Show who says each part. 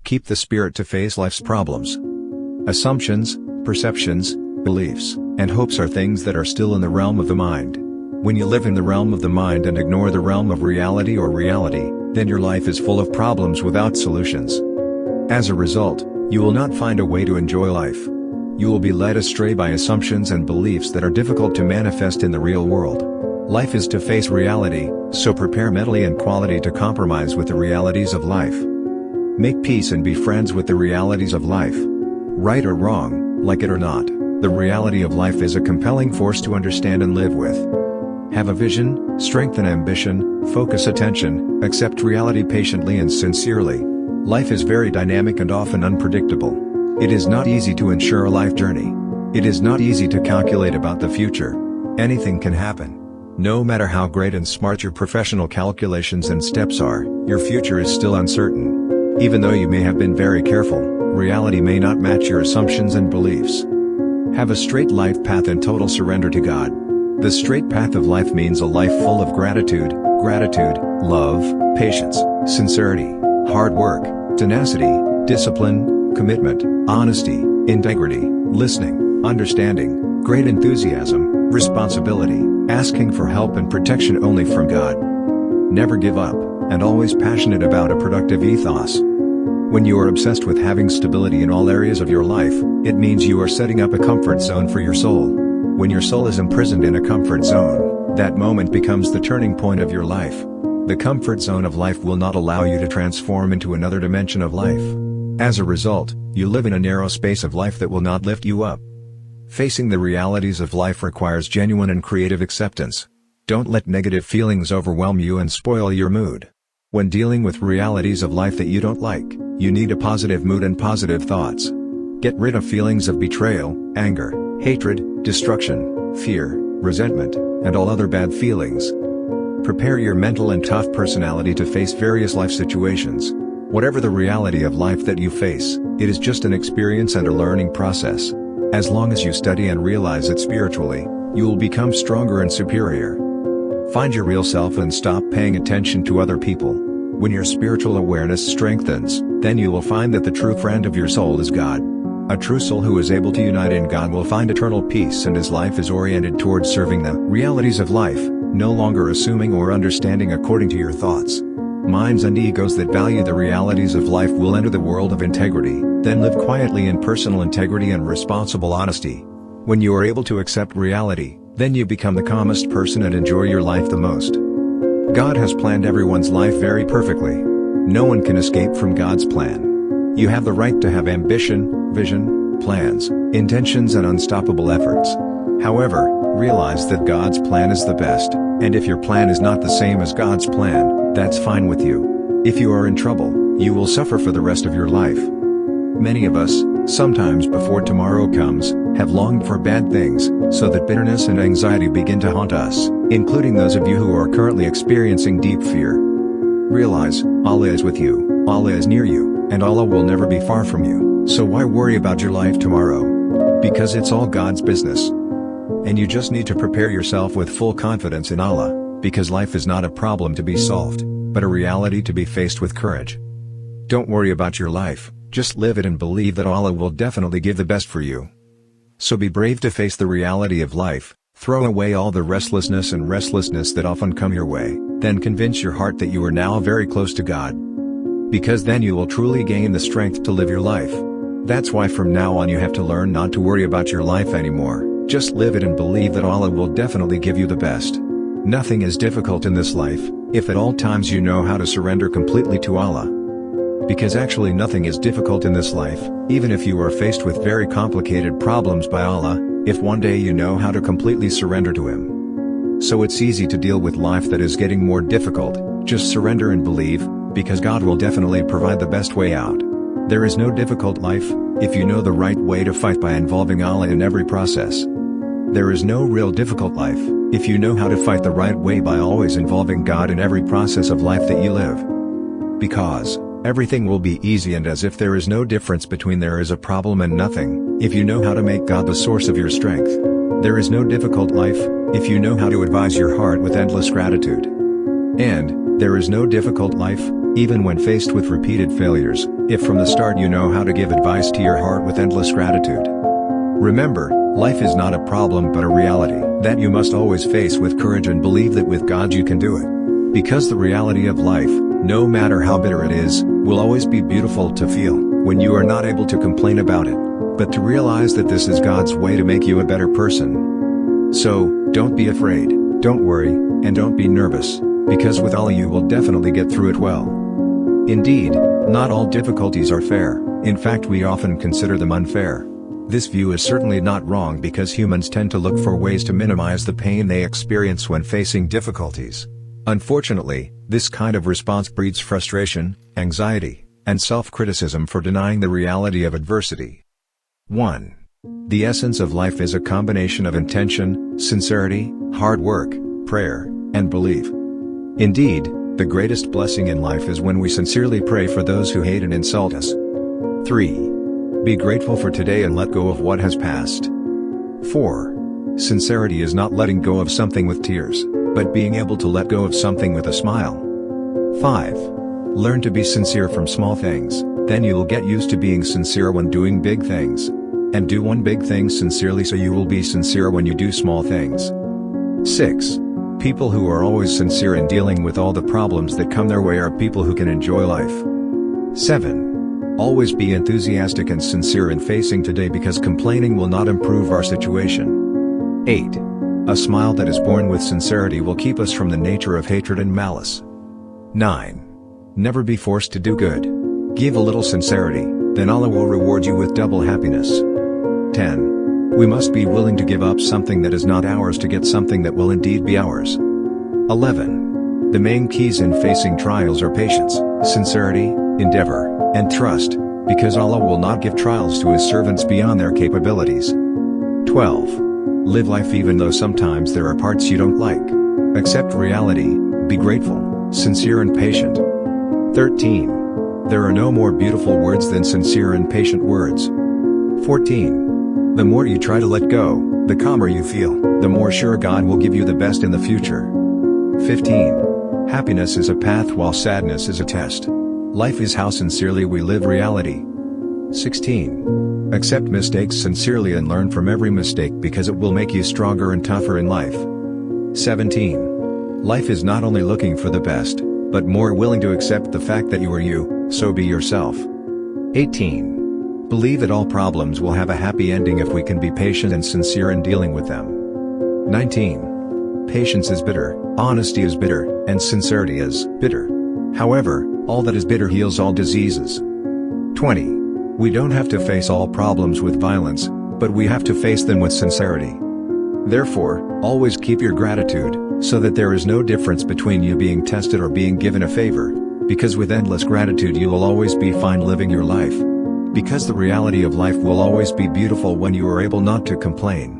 Speaker 1: Keep the spirit to face life's problems. Assumptions, perceptions, beliefs, and hopes are things that are still in the realm of the mind. When you live in the realm of the mind and ignore the realm of reality or reality, then your life is full of problems without solutions. As a result, you will not find a way to enjoy life. You will be led astray by assumptions and beliefs that are difficult to manifest in the real world. Life is to face reality, so prepare mentally and quality to compromise with the realities of life. Make peace and be friends with the realities of life. Right or wrong, like it or not, the reality of life is a compelling force to understand and live with. Have a vision, strengthen ambition, focus attention, accept reality patiently and sincerely. Life is very dynamic and often unpredictable. It is not easy to ensure a life journey. It is not easy to calculate about the future. Anything can happen. No matter how great and smart your professional calculations and steps are, your future is still uncertain. Even though you may have been very careful, reality may not match your assumptions and beliefs. Have a straight life path and total surrender to God. The straight path of life means a life full of gratitude, love, patience, sincerity, hard work, tenacity, discipline, commitment, honesty, integrity, listening, understanding, great enthusiasm, responsibility, asking for help and protection only from God. Never give up, and always passionate about a productive ethos. When you are obsessed with having stability in all areas of your life, it means you are setting up a comfort zone for your soul. When your soul is imprisoned in a comfort zone, that moment becomes the turning point of your life. The comfort zone of life will not allow you to transform into another dimension of life. As a result, you live in a narrow space of life that will not lift you up. Facing the realities of life requires genuine and creative acceptance. Don't let negative feelings overwhelm you and spoil your mood. When dealing with realities of life that you don't like, you need a positive mood and positive thoughts. Get rid of feelings of betrayal, anger, hatred, destruction, fear, resentment, and all other bad feelings. Prepare your mental and tough personality to face various life situations. Whatever the reality of life that you face, it is just an experience and a learning process. As long as you study and realize it spiritually, you will become stronger and superior. Find your real self and stop paying attention to other people. When your spiritual awareness strengthens, then you will find that the true friend of your soul is God. A true soul who is able to unite in God will find eternal peace, and his life is oriented towards serving the realities of life, no longer assuming or understanding according to your thoughts. Minds and egos that value the realities of life will enter the world of integrity, then live quietly in personal integrity and responsible honesty. When you are able to accept reality, then you become the calmest person and enjoy your life the most. God has planned everyone's life very perfectly. No one can escape from God's plan. You have the right to have ambition, vision, plans, intentions and unstoppable efforts. However, realize that God's plan is the best, and if your plan is not the same as God's plan, that's fine with you. If you are in trouble, you will suffer for the rest of your life. Many of us, sometimes before tomorrow comes, have longed for bad things, so that bitterness and anxiety begin to haunt us, including those of you who are currently experiencing deep fear. Realize, Allah is with you, Allah is near you, and Allah will never be far from you, so why worry about your life tomorrow? Because it's all God's business. And you just need to prepare yourself with full confidence in Allah, because life is not a problem to be solved, but a reality to be faced with courage. Don't worry about your life, just live it and believe that Allah will definitely give the best for you. So be brave to face the reality of life, throw away all the restlessness that often come your way, then convince your heart that you are now very close to God. Because then you will truly gain the strength to live your life. That's why from now on you have to learn not to worry about your life anymore, just live it and believe that Allah will definitely give you the best. Nothing is difficult in this life, if at all times you know how to surrender completely to Allah. Because actually nothing is difficult in this life, even if you are faced with very complicated problems by Allah, if one day you know how to completely surrender to Him. So it's easy to deal with life that is getting more difficult, just surrender and believe, because God will definitely provide the best way out. There is no difficult life, if you know the right way to fight by involving Allah in every process. There is no real difficult life, if you know how to fight the right way by always involving God in every process of life that you live. Because everything will be easy, and as if there is no difference between there is a problem and nothing, if you know how to make God the source of your strength. There is no difficult life, if you know how to advise your heart with endless gratitude. And there is no difficult life, Even when faced with repeated failures, if from the start you know how to give advice to your heart with endless gratitude. Remember, life is not a problem but a reality that you must always face with courage and believe that with God you can do it. Because the reality of life, no matter how bitter it is, will always be beautiful to feel when you are not able to complain about it, but to realize that this is God's way to make you a better person. So, don't be afraid, don't worry, and don't be nervous, because with Allah you will definitely get through it well. Indeed, not all difficulties are fair, in fact we often consider them unfair. This view is certainly not wrong because humans tend to look for ways to minimize the pain they experience when facing difficulties. Unfortunately, this kind of response breeds frustration, anxiety, and self-criticism for denying the reality of adversity. 1. The essence of life is a combination of intention, sincerity, hard work, prayer, and belief. Indeed, the greatest blessing in life is when we sincerely pray for those who hate and insult us. 3. Be grateful for today and let go of what has passed. 4. Sincerity is not letting go of something with tears, but being able to let go of something with a smile. 5. Learn to be sincere from small things, then you'll get used to being sincere when doing big things. And do one big thing sincerely so you will be sincere when you do small things. 6. People who are always sincere in dealing with all the problems that come their way are people who can enjoy life. 7. Always be enthusiastic and sincere in facing today because complaining will not improve our situation. 8. A smile that is born with sincerity will keep us from the nature of hatred and malice. 9. Never be forced to do good. Give a little sincerity, then Allah will reward you with double happiness. 10. We must be willing to give up something that is not ours to get something that will indeed be ours. 11. The main keys in facing trials are patience, sincerity, endeavor, and trust, because Allah will not give trials to His servants beyond their capabilities. 12. Live life even though sometimes there are parts you don't like. Accept reality, be grateful, sincere and patient. 13. There are no more beautiful words than sincere and patient words. 14. The more you try to let go, the calmer you feel, the more sure God will give you the best in the future. 15. Happiness is a path while sadness is a test. Life is how sincerely we live reality. 16. Accept mistakes sincerely and learn from every mistake because it will make you stronger and tougher in life. 17. Life is not only looking for the best, but more willing to accept the fact that you are you, so be yourself. 18. Believe that all problems will have a happy ending if we can be patient and sincere in dealing with them. 19. Patience is bitter, honesty is bitter, and sincerity is bitter. However, all that is bitter heals all diseases. 20. We don't have to face all problems with violence, but we have to face them with sincerity. Therefore, always keep your gratitude, so that there is no difference between you being tested or being given a favor, because with endless gratitude you will always be fine living your life. Because the reality of life will always be beautiful when you are able not to complain.